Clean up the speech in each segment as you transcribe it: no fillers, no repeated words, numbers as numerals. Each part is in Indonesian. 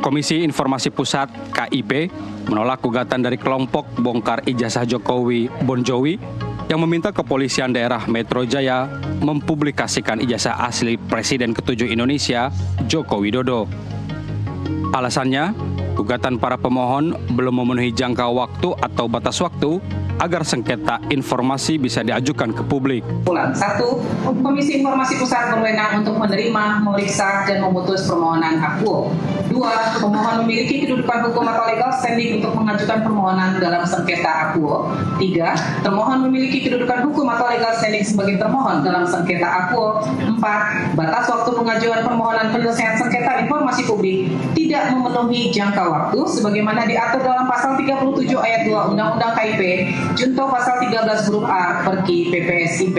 Komisi Informasi Pusat (KIP) menolak gugatan dari kelompok bongkar ijazah Jokowi Bonjowi yang meminta kepolisian daerah Metro Jaya mempublikasikan ijazah asli Presiden ke-7 Indonesia, Joko Widodo. Alasannya, gugatan para pemohon belum memenuhi jangka waktu atau batas waktu agar sengketa informasi bisa diajukan ke publik. 1. Komisi Informasi Pusat berwenang untuk menerima, memeriksa, dan memutus permohonan akuo. 2. Pemohon memiliki kedudukan hukum atau legal standing untuk mengajukan permohonan dalam sengketa akuo. 3. Termohon memiliki kedudukan hukum atau legal standing sebagai termohon dalam sengketa akuo. 4. Batas waktu pengajuan permohonan penyelesaian sengketa informasi publik tidak memenuhi jangka waktu sebagaimana diatur dalam pasal 37 ayat 2 Undang-Undang KIP Junto pasal 13 huruf A Perki PPSIP.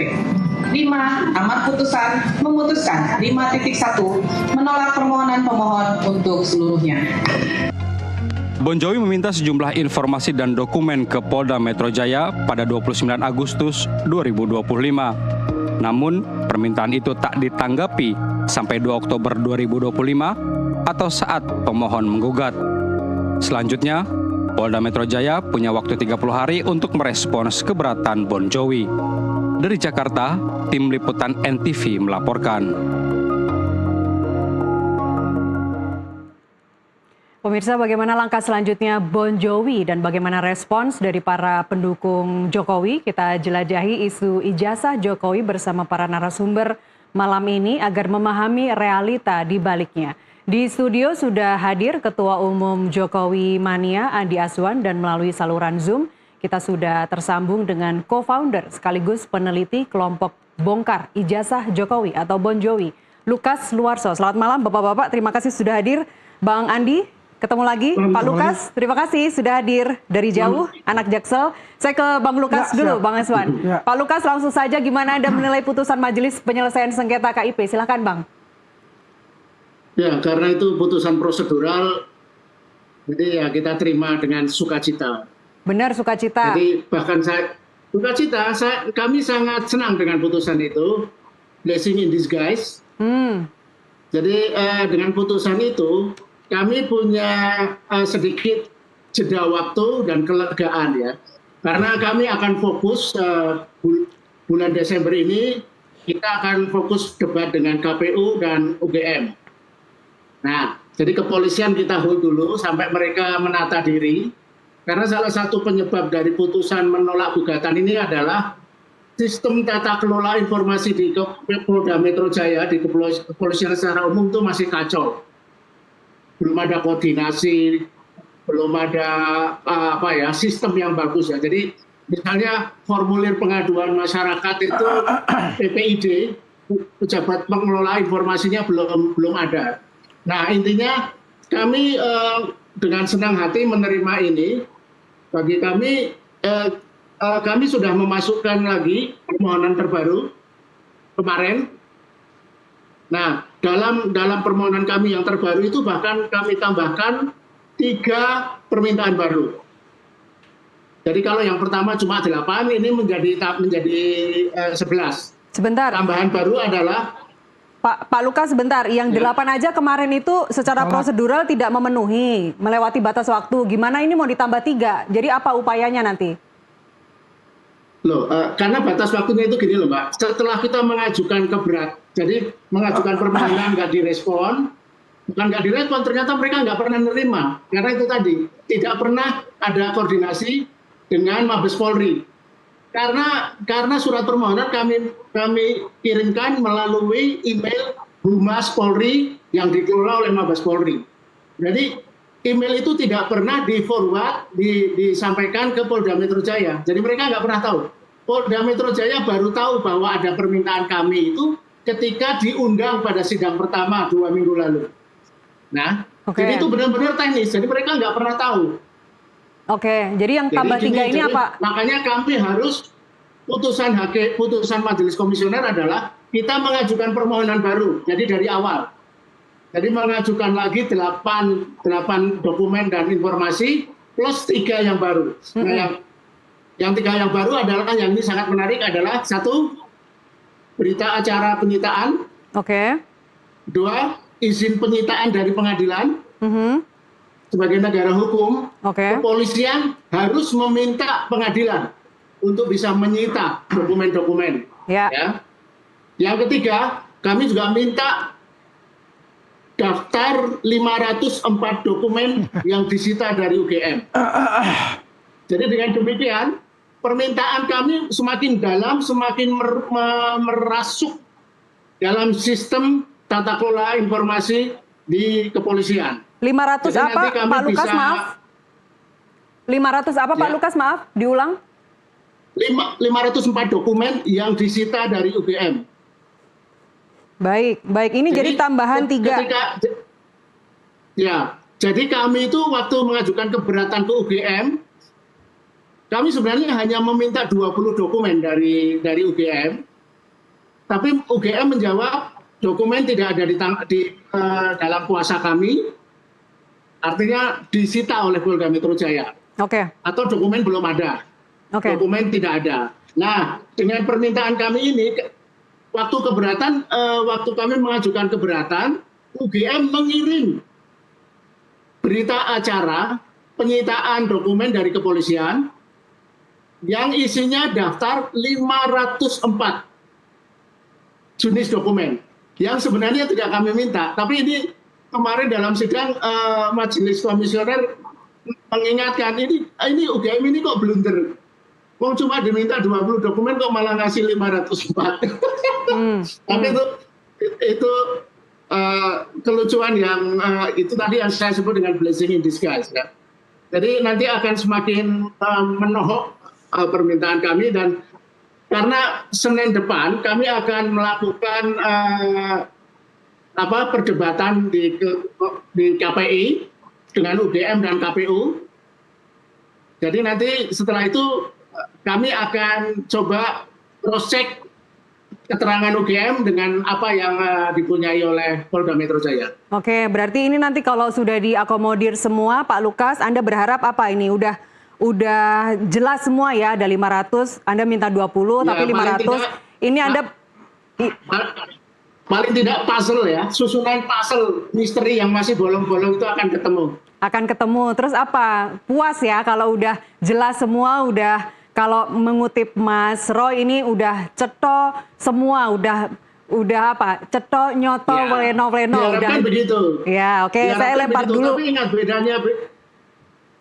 5. Amar putusan memutuskan 5.1 menolak permohonan pemohon untuk seluruhnya. Bonjowi meminta sejumlah informasi dan dokumen ke Polda Metro Jaya pada 29 Agustus 2025. Namun, permintaan itu tak ditanggapi sampai 2 Oktober 2025 atau saat pemohon menggugat. Selanjutnya, Polda Metro Jaya punya waktu 30 hari untuk merespons keberatan Bonjowi. Dari Jakarta, tim liputan NTV melaporkan. Pemirsa, bagaimana langkah selanjutnya Bonjowi dan bagaimana respons dari para pendukung Jokowi? Kita jelajahi isu ijazah Jokowi bersama para narasumber malam ini agar memahami realita di baliknya. Di studio sudah hadir Ketua Umum Jokowi Mania Andi Azwan dan melalui saluran Zoom kita sudah tersambung dengan co-founder sekaligus peneliti kelompok bongkar ijazah Jokowi atau Bonjowi, Lukas Luarso. Selamat malam Bapak-bapak, terima kasih sudah hadir. Bang Andi, ketemu lagi. Pak Lukas, terima kasih sudah hadir dari jauh, anak Jaksel. Saya ke Bang Lukas dulu, Bang Azwan. Pak Lukas, langsung saja gimana Anda menilai putusan Majelis Penyelesaian Sengketa KIP? Silakan Bang. Ya, karena itu putusan prosedural, jadi ya kita terima dengan sukacita. Benar, sukacita. Jadi bahkan kami sangat senang dengan putusan itu, blessing in disguise. Jadi dengan putusan itu, kami punya sedikit jeda waktu dan kelegaan ya. Karena kami akan fokus bulan Desember ini, kita akan fokus debat dengan KPU dan UGM. Nah, jadi kepolisian kita hold dulu sampai mereka menata diri. Karena salah satu penyebab dari putusan menolak gugatan ini adalah sistem tata kelola informasi di Polda Metro Jaya, di kepolisian secara umum itu masih kacau. Belum ada koordinasi, belum ada sistem yang bagus ya. Jadi misalnya formulir pengaduan masyarakat itu PPID, pejabat pengelola informasinya belum ada. Nah, intinya kami dengan senang hati menerima ini. Bagi kami, kami sudah memasukkan lagi permohonan terbaru kemarin. Nah, dalam permohonan kami yang terbaru itu bahkan kami tambahkan 3 permintaan baru. Jadi kalau yang pertama cuma 8, ini menjadi 11. Sebentar. Tambahan baru adalah Pak Lukas, sebentar. Yang 8 aja kemarin itu secara prosedural tidak memenuhi, melewati batas waktu. Gimana ini mau ditambah 3? Jadi apa upayanya nanti? Loh, karena batas waktunya itu gini loh Mbak. Setelah kita mengajukan jadi mengajukan permohonan nggak direspon, bukan nggak direspon, ternyata mereka nggak pernah menerima. Karena itu tadi, tidak pernah ada koordinasi dengan Mabes Polri. Karena surat permohonan kami kirimkan melalui email Humas Polri yang dikelola oleh Mabes Polri. Jadi email itu tidak pernah di-forward, disampaikan ke Polda Metro Jaya. Jadi mereka nggak pernah tahu. Polda Metro Jaya baru tahu bahwa ada permintaan kami itu ketika diundang pada sidang pertama 2 minggu lalu. Nah, jadi itu benar-benar teknis. Jadi mereka nggak pernah tahu. Oke, jadi yang tambah 3 ini apa? Makanya kami harus putusan Majelis Komisioner adalah kita mengajukan permohonan baru. Jadi dari awal. Jadi mengajukan lagi 8 dokumen dan informasi plus 3 yang baru. Nah, yang 3 yang baru adalah yang ini sangat menarik adalah 1, berita acara penyitaan. 2, izin penyitaan dari pengadilan. sebagai negara hukum, Oke. kepolisian harus meminta pengadilan untuk bisa menyita dokumen-dokumen. Ya. Ya. Yang ketiga, kami juga minta daftar 504 dokumen yang disita dari UGM. Jadi dengan demikian, permintaan kami semakin dalam, semakin merasuk dalam sistem tata kelola informasi di kepolisian. 500 Jadi apa nanti kami Pak Lukas, bisa- maaf? 500 apa Pak Ya. Lukas, maaf? Diulang. 504 dokumen yang disita dari UGM. Baik, baik. Ini jadi tambahan 3. Jadi kami itu waktu mengajukan keberatan ke UGM, kami sebenarnya hanya meminta 20 dokumen dari UGM, tapi UGM menjawab dokumen tidak ada di dalam kuasa kami, artinya disita oleh Polda Metro Jaya, Oke. atau dokumen belum ada, Oke. dokumen tidak ada. Nah, dengan permintaan kami ini, waktu kami mengajukan keberatan, UGM mengirim berita acara penyitaan dokumen dari kepolisian yang isinya daftar 504 jenis dokumen yang sebenarnya tidak kami minta, tapi ini kemarin dalam sidang majelis komisioner mengingatkan ini UGM ini kok blunder. Wong cuma diminta 20 dokumen kok malah ngasih 504. Tapi itu kelucuan yang itu tadi yang saya sebut dengan blessing in disguise. Ya. Jadi nanti akan semakin menohok permintaan kami, dan karena Senin depan kami akan melakukan perdebatan di KPI dengan UGM dan KPU. Jadi nanti setelah itu kami akan coba cross check keterangan UGM dengan apa yang dipunyai oleh Polda Metro Jaya. Oke, berarti ini nanti kalau sudah diakomodir semua, Pak Lukas, Anda berharap apa ini? Udah jelas semua ya, ada 500, Anda minta 20, Ya, tapi 500. Ini Anda... Paling tidak puzzle ya, susunan puzzle misteri yang masih bolong-bolong itu akan ketemu. Akan ketemu. Terus apa? Puas ya kalau udah jelas semua, udah... Kalau mengutip Mas Roy ini udah ceto semua, udah apa? Ceto, nyoto, Ya, pleno, udah. Begitu. Ya, oke, saya lempar begitu. dulu. Tapi ingat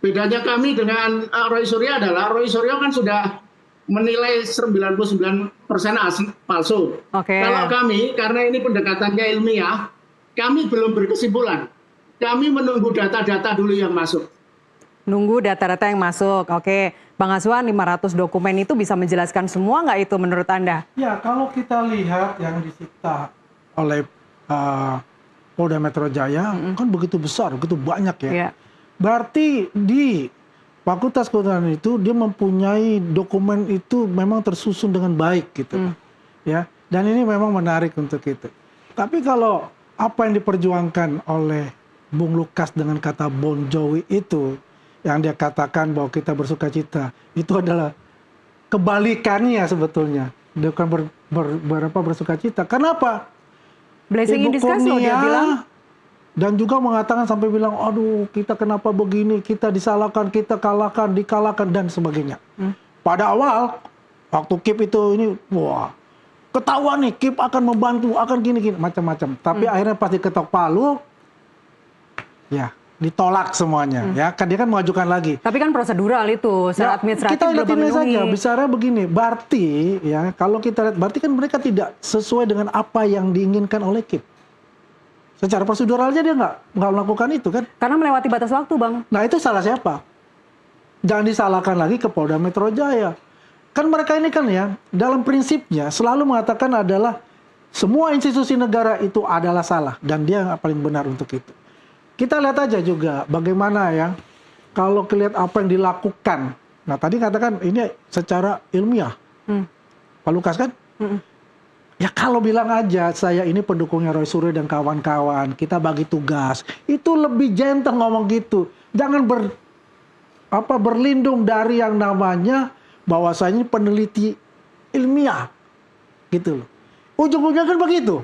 bedanya kami dengan Roy Suryo adalah Roy Suryo kan sudah menilai 99% palsu. Oke. Kalau kami, karena ini pendekatannya ilmiah, kami belum berkesimpulan. Kami menunggu data-data dulu yang masuk. Nunggu data-data yang masuk. Oke, Bang Azwan, 500 dokumen itu bisa menjelaskan semua nggak itu menurut Anda? Ya, kalau kita lihat yang disita oleh Polda Metro Jaya kan begitu besar, begitu banyak ya. Iya. Berarti di Fakultas Kedokteran itu dia mempunyai dokumen itu memang tersusun dengan baik gitu. Ya. Dan ini memang menarik untuk itu. Tapi kalau apa yang diperjuangkan oleh Bung Lukas dengan kata Bon Jovi itu, yang dia katakan bahwa kita bersuka cita, itu adalah kebalikannya sebetulnya. Dia bukan bersuka cita. Kenapa? Blessing in Ibu disguise loh dia Kurnia bilang. dan juga mengatakan sampai bilang, aduh kita kenapa begini, kita disalahkan, kita kalahkan, dikalahkan dan sebagainya. Pada awal waktu KIP itu ini, wah ketahuan nih KIP akan membantu, akan gini-gini macam-macam. Tapi akhirnya pasti ketok palu, ya ditolak semuanya. Ya kan dia kan mengajukan lagi. Tapi kan prosedural itu, secara administratif kita lihat belum ini memenuhi. saja, bicara begini, berarti ya kalau kita lihat, berarti kan mereka tidak sesuai dengan apa yang diinginkan oleh KIP. Secara prosedural aja dia nggak melakukan itu kan. Karena melewati batas waktu, Bang. Nah itu salah siapa? Jangan disalahkan lagi ke Polda Metro Jaya. Kan mereka ini kan ya, dalam prinsipnya selalu mengatakan adalah semua institusi negara itu adalah salah. Dan dia yang paling benar untuk itu. Kita lihat aja juga bagaimana ya, kalau lihat apa yang dilakukan. Nah tadi katakan ini secara ilmiah. Pak Lukas kan? Ya kalau bilang aja saya ini pendukungnya Roy Suryo dan kawan-kawan, kita bagi tugas. Itu lebih gentle ngomong gitu. Jangan berlindung dari yang namanya bahwasanya peneliti ilmiah. Gitu loh. Ujung-ujungnya kan begitu.